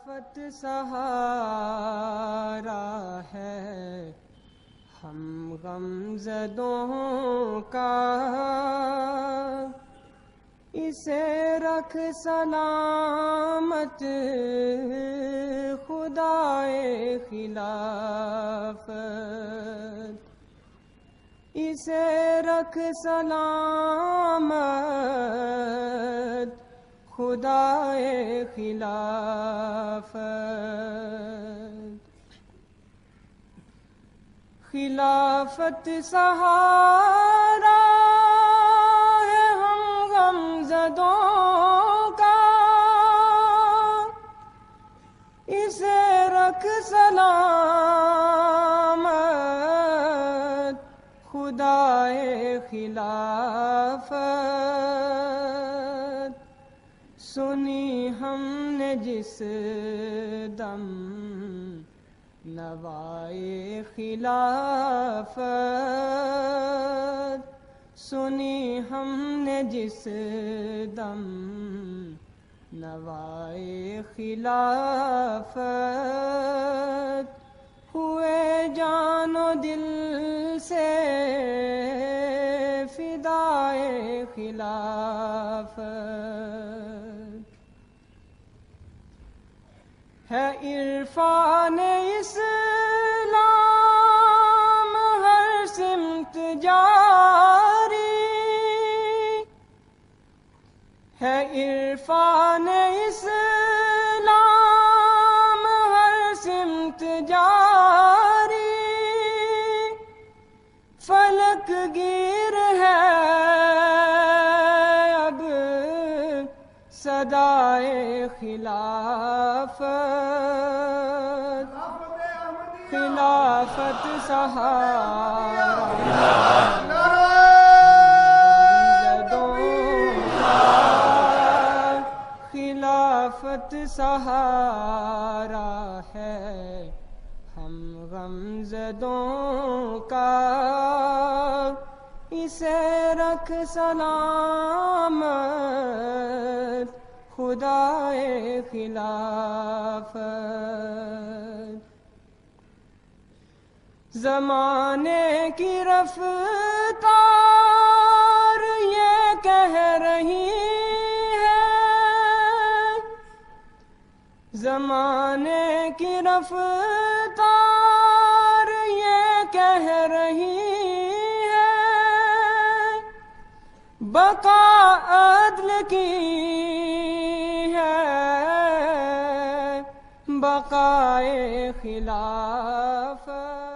خلافت سہارا ہے ہم غمزدوں کا، اسے رکھ سلامت خدائے خلافت، اسے رکھ سلامت خدائے خلافت۔ خلافت سہارا ہے ہم غمزدوں کا، اسے رکھ سلامت خدائے خلافت۔ سنی ہم نے جس دم نوائے خلافت، سنی ہم نے جس دم نوائے خلافت، ہوئے جان و دل سے فدائے خلافت۔ ہے عرفان اسلام ہر سمت جاری، ہے عرفان اسلام ہر سمت جاری، فلک گیر ہے اب صدائے خلافت۔ خلافت سہارا خلافت سہارا ہے ہم غمزدوں کا، اسے رکھ سلامت خدائے خلافت۔ زمانے کی رفتار یہ کہہ رہی ہے، زمانے کی رفتار یہ کہہ رہی ہے، بقا عدل کی ہے بقائے خلافت۔